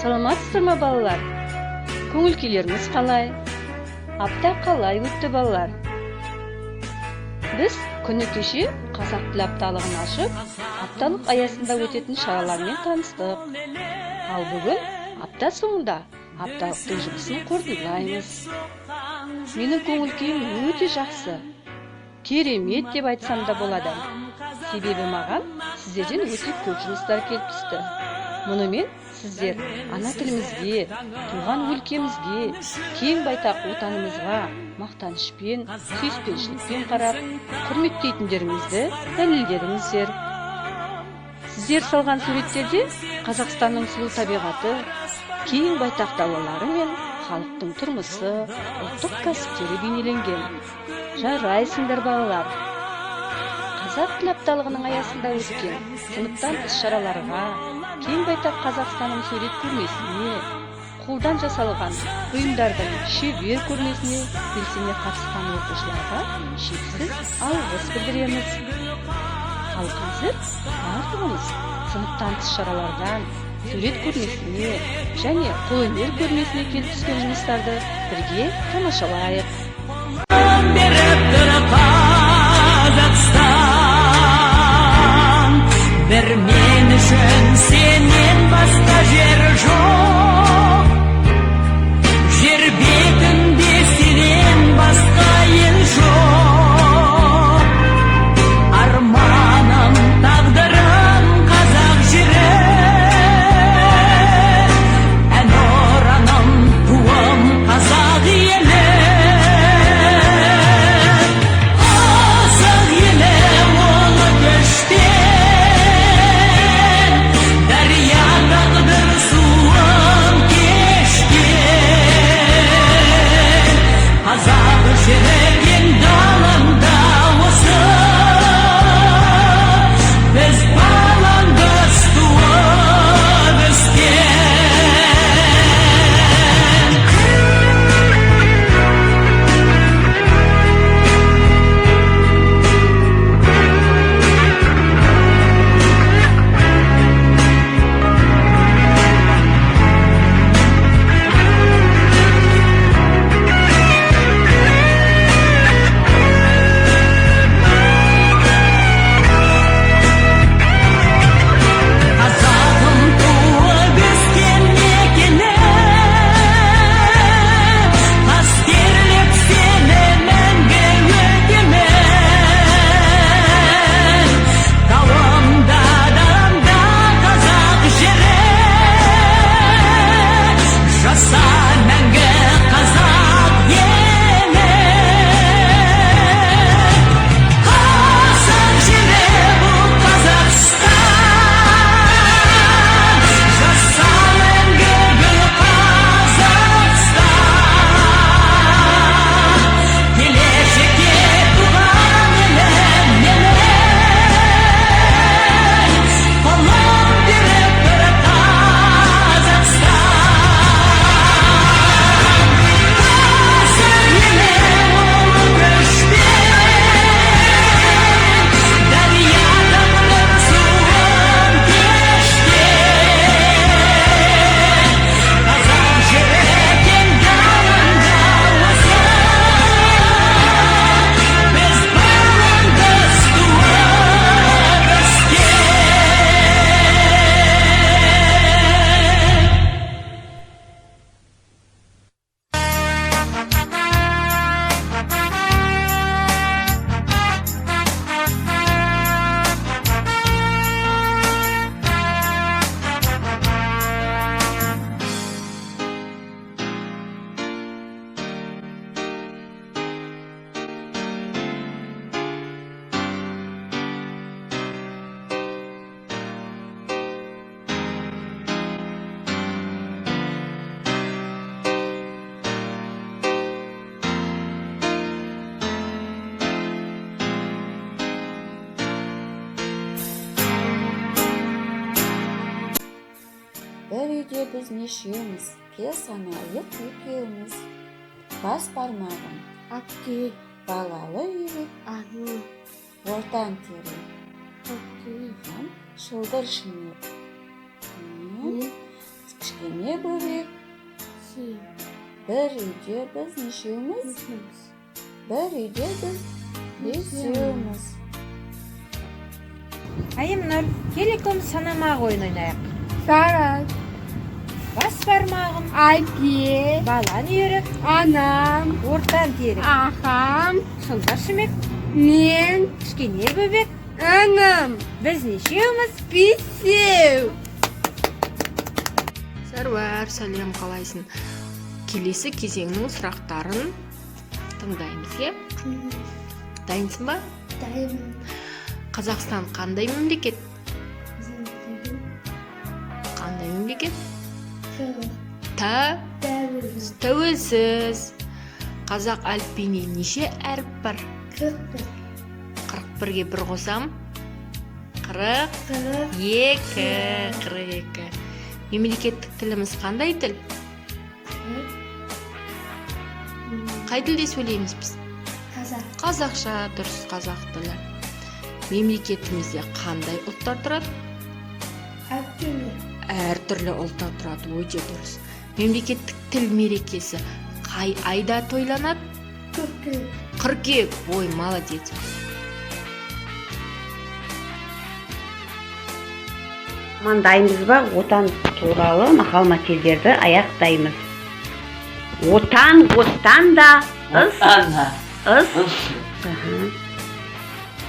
Саламатсыздар ма балалар? Көңіл күйлеріңіз қалай? Апта қалай өтті балалар? Біз күні кеше қазақ тілі апталығын ашып, апталық аясында өтетін шаралармен таныстық. Ал бүгін апта соңында апталықтың жұмысын қорытындылаймыз. Менің көңіл күйім өте жақсы. Керемет деп айтсам да болады. Себебі маған сіздерден өте көп жұмыстар келіп түсті. Мұнымен сіздер ана тілімізге, туған өлкемізге, кең байтақ отанымызға мақтанышпен, сүйіспеншілікпен қарап, құрметтейтіндеріңізді дәлелдедіңіздер. Сіздер салған суреттерде Қазақстанның сұлу табиғаты, кең байтақ далалары мен халықтың тұрмысы, ұлттық кәсіптері бейнеленген. Жарайсыңдар балалар. Қазақ тілі апталығының аясында өткен сыныптан іс-шараларға, кең байтақ Қазақстанның сурет көрмесіне, қолдан жасалған бұйымдардың шебер көрмесіне белсене қатысқан оқушыларға шексіз алғыс білдіреміз. Ал қазір барлығымыз сыныптан іс-шаралардан, сурет көрмесіне және қолөнер көрмесіне келіп түскен жұмыстарды бірге тамашалайық. Бір мен үшін сенен басқа жер жоқ, жер бетінде сенен басқа ел жоқ. Арманым, тағдырым қазақ жері, әнұраным, туым қазақ елі. Қазақ елі ұлы көшпен, жүрегін даламда осы, біз балаңдыз туып өскен. Бір үйде біз нешеуміз, пес анайық екеуміз. Бас бармағым әпке, балалы үйрек ағыл, ортан тері хан шылдыр шынет. Сізге не бөлек? Бір үйде біз нешеуміз? Бір үйде біз бесеуміз. Айымнұр, кел екеуміз санамақ ойын ойнайық. Жарас, Бас бармағым, әке, балан үйрек, анам, ортан терек, ағам, шылдар шүмек, мен, кішкене бөбек. анам, Біз нешеуміз? бесеу. Сәруар, сәлем, қалайсың? Келесі кезеңнің сұрақтарын тыңдаймыз, е? Дайынсың ба? Дайынмын. Қазақстан қандай мемлекет? Қандай мемлекет? Тәуелсіз. Қазақ әліпбиіне неше әріп бар? 41-ге бір қосам? 42. Мемлекеттік тіліміз қандай тіл? Қай тілде сөйлейміз біз? Қазақша, дұрыс, қазақ тілі. Мемлекетімізде қандай ұлттар тұрады? Әртүрлі ұлттар тұрады, өте дұрыс. Мемлекеттік тіл мерекесі қай айда тойланады? Қыркүйек. Ой, молодец. Мандаймыз ба, отан туралы мақал-мәтелдерді аяқтаймыз. Отан остан да ыс.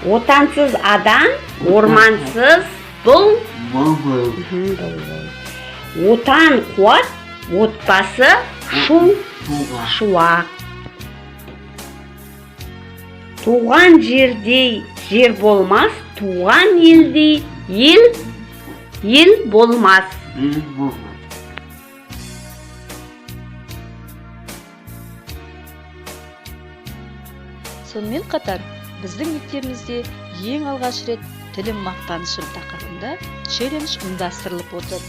Отансыз адам, ормансыз бұл. Отан қуат, отбасы шуақ. Туған жердей жер болмас, туған елдей ел болмас. Сонымен қатар, біздің мектебімізде ең алғаш рет тілім мақтанышым тақырыбында челлендж ұйымдастырылып отыр.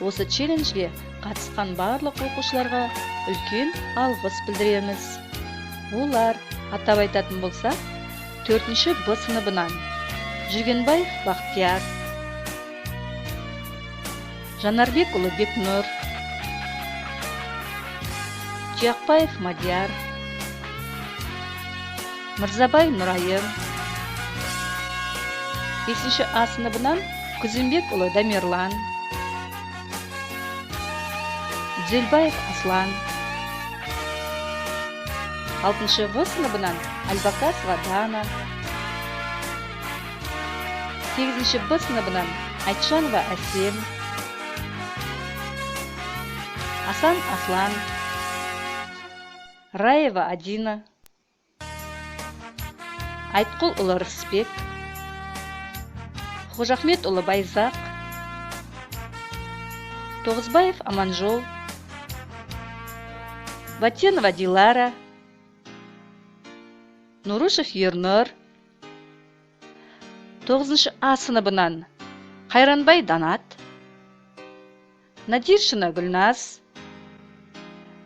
Осы челленджге қатысқан барлық оқушыларға үлкен алғыс білдіреміз. Олар, атап айтатын болсақ, 4-ші Б сыныбынан Жүргенбаев Бақтияр, Жанарбекұлы Бекнұр, Тұяқбаев Мадияр, Мырзабай Нұрайым, 5-ші А сыныбынан Күзімбекұлы Дамирлан, Дүзелбаев Аслан, 6-ші В сыныбынан Альбакасова Дана, 8-ші Б сыныбынан Айтжанова Әсем, Асан Аслан, Раева Адина, Айтқұлұлы Рысбек, Қожахметұлы Байзақ, Тоғызбаев Аманжол, Батенова Дилара, Нұрышев Ернұр, 9-ші А сыныбынан Қайранбай Данат, Надиршина Гүлназ,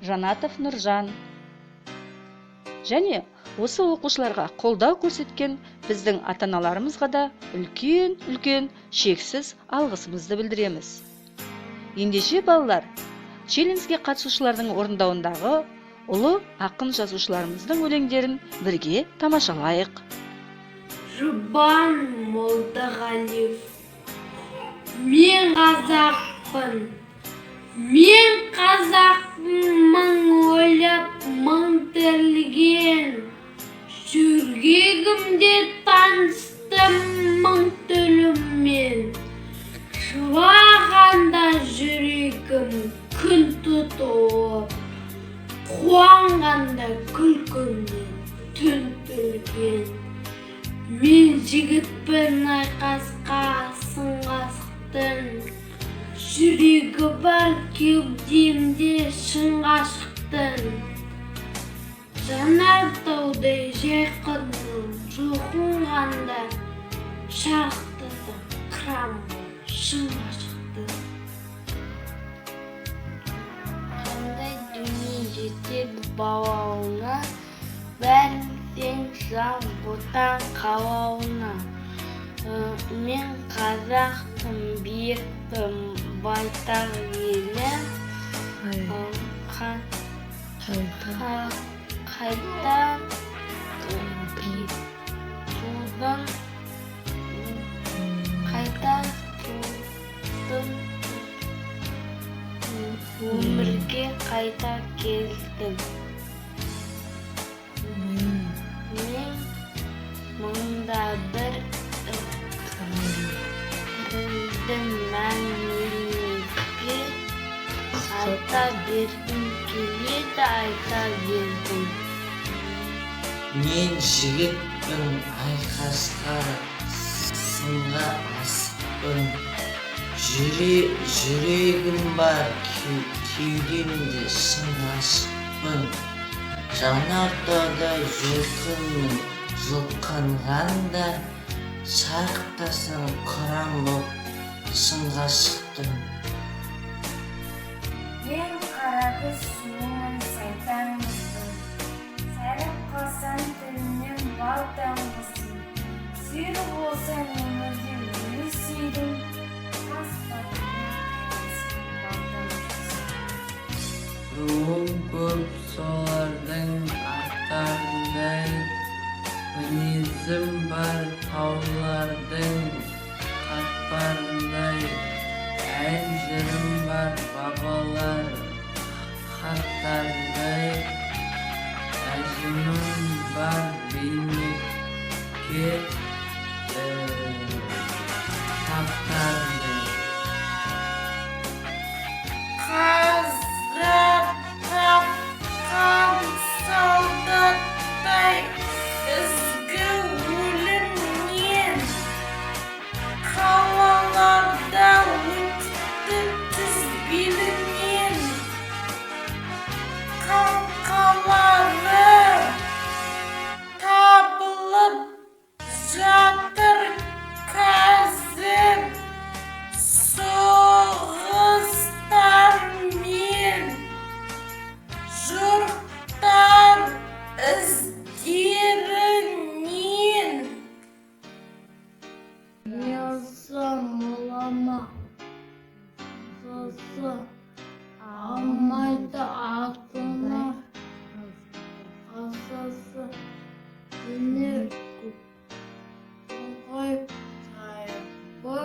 Жанатов Нұржан. Және осы оқушыларға қолдау көрсеткен біздің ата-аналарымызға да үлкен шексіз алғысымызды білдіреміз. Ендеше балалар, челленджге қатысушылардың орындауындағы ұлы ақын жазушыларымыздың өлеңдерін бірге тамашалайық. Жұбан Молдағалиев. Мен қазақпын. Мен қазақтың мың ойлап, мың тірлеген. Жүргегімде таныстым мың төліммен. Жылағанда жүрегім күн тұтып, қуанғанда күлкімнен түн түрген. Мен жігітпін айқасқа сынға шықтың. Жүрегі бар кеудемде шыңға шықтың. Жанартаудай жайқындың жұлқынғанда шарықтырдың қырамға шыңға шықтың. Қандай дүние жетеді бауына, бәрін тең жан отан қалауына. Мен қазақтың биікпін байтақ елі қайта тудың өмірге қайта келдім. Мен мыңда бір ірілдім мәңгілікке, айта бергім келеді, айта бердім. Мен жігітпін айқасқа, сынға асықпын. Жүрегім бар, кеудемде шын ашықпын. Жанартада жылқымын, жылқынғанда, шарықтасаң қыран боп шыңға шықтым. Мен қарады суымын, сайтанымызбын. Сайрап қалсаң тілінен бал тамғысың. Сүйір болсаң өмірде мені сүйдің. Руым көп солардың аттарындай, мінезім бар таулардың қатпарындай, ән жырым бар бабалар хаттарындай, әжімім бар бейнетке таптарындай. Қазақ тапқан солдаттай ізгі өлімнен, қалаларда өтті тізбелінен, қаңқалары табылып жатыр қазір. Соғыстармен жұрттар іздерінен. Мелса мұлама сосы алмайды атына, асасы дүнер қоғай сайпы,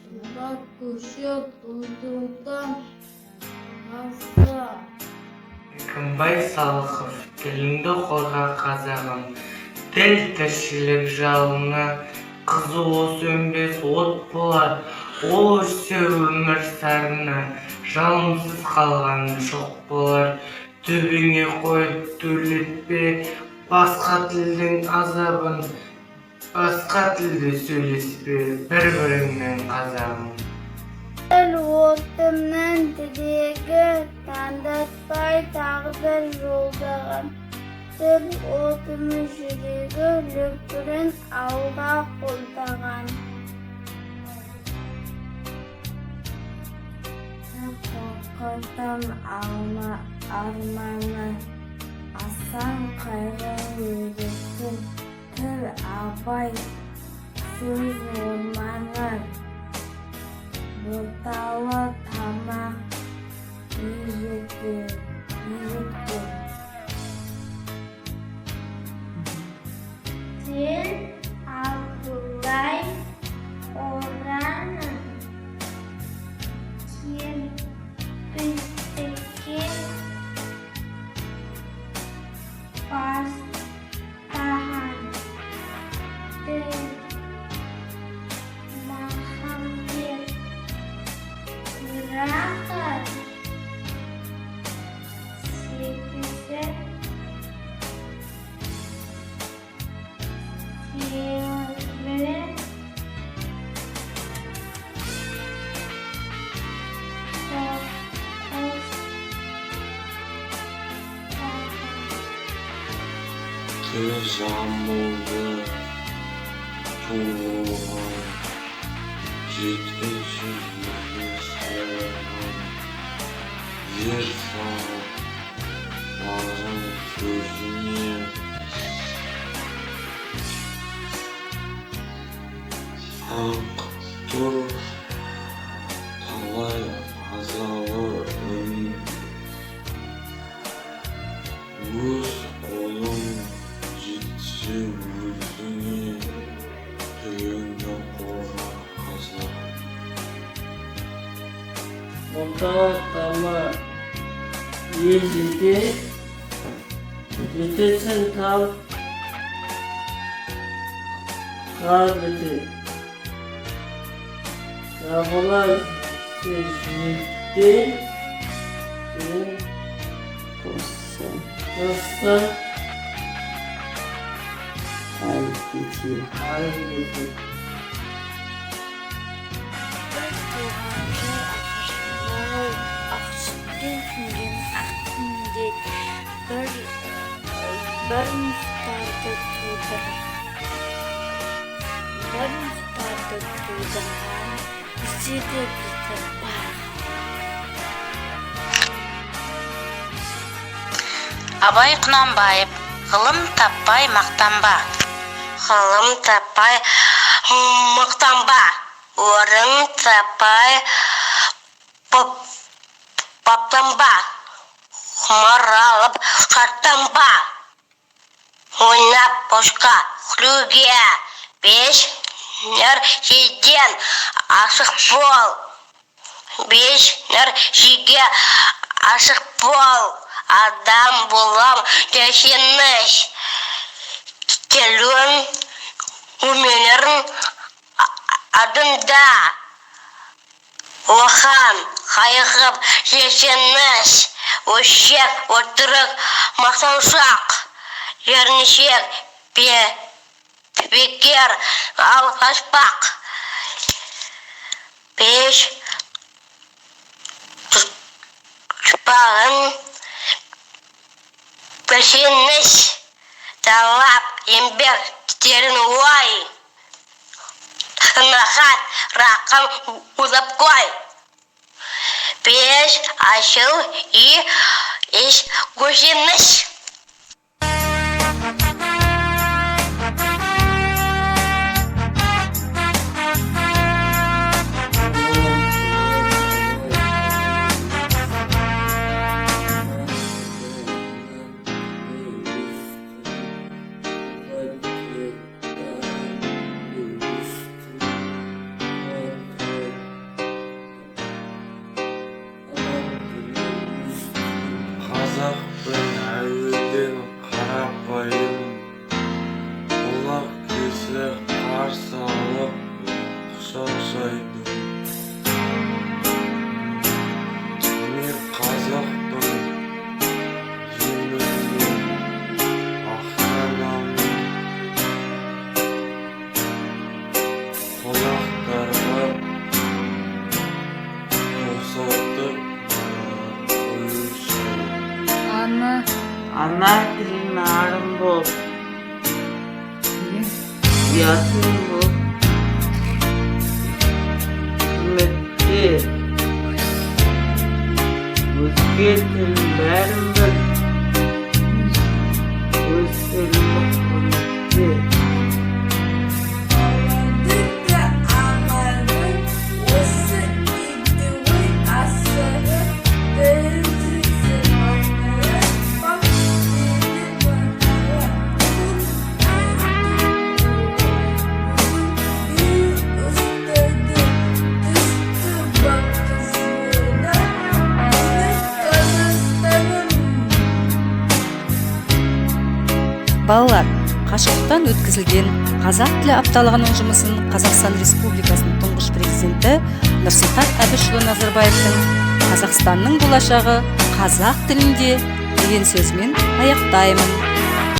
суда көше тұлдылдан аса. Кімбай Салықов, тіліңді қорға қазағым, тіл тіршілік жалына, қызуы сөнбес от болар, ол өшсе өмір сарына, жалынсыз қалған жоқ болар. Төбеңе қойып төрлетпе басқа тілдің азабын, басқа тілде сөйлеспе бір-біріңнің қазағым. Тіл отымның тілегі, таңдатпай тағдыр жолдаған. Тіл отымның жүрегі, löпірін алға қолдаған. Қорқытым арманы, асан қайғы үйреткен. Тіл абай, сөз орманы, орталы тамақ үйреткен. Тіл Абдулай Ораны, кемпіртеке бастаған. Тіл Махамбет Рақат, сегізі Тілі жабылуы, туған, жеті жерге салған, жер салып, мағжан сөзінен. Ақ тұр Otağıma yezide Dütesin tam Kabidi Yapılan seçimde Dosta Hareketi Bir muhtardı tuğdırған бізде де бізді бар. Абай Құнанбаев, ғылым таппай мақтанба. Ғылым таппай мақтанба, орын таппай баптанба, құмар алып шаттанба, ойнап босқа күлуге, бес нәрседен ашық бол, бес нәрсеге ашық бол, адам болам десеңіз, келуін өмелерін адында, оған қайығып жесеңіз, өшек отырық мақтаншақ, жернішек бекер алғашпақ, беш тұшпағын білсеңіз, талап еңбек терін ой, қанағат рақым ойлап қой, беш ашыл еш көземіз. Қазақпын әуелден қарапайым, олақ келсе қарсы алып құшақтайды. Мен қазақпын, жеңілмен ақтанамын, қонақтарға қосатып Ана тілін арым бол, ұятың бол, құрметте, өзге тілін бәрін біл, өз тілін құрметте. Балалар, қашықтан өткізілген қазақ тілі апталығының жұмысын Қазақстан Республикасының тұңғыш президенті Нұрсұлтан Әбішұлы Назарбаевтың Қазақстанның болашағы қазақ тілінде деген сөзімен аяқтаймын.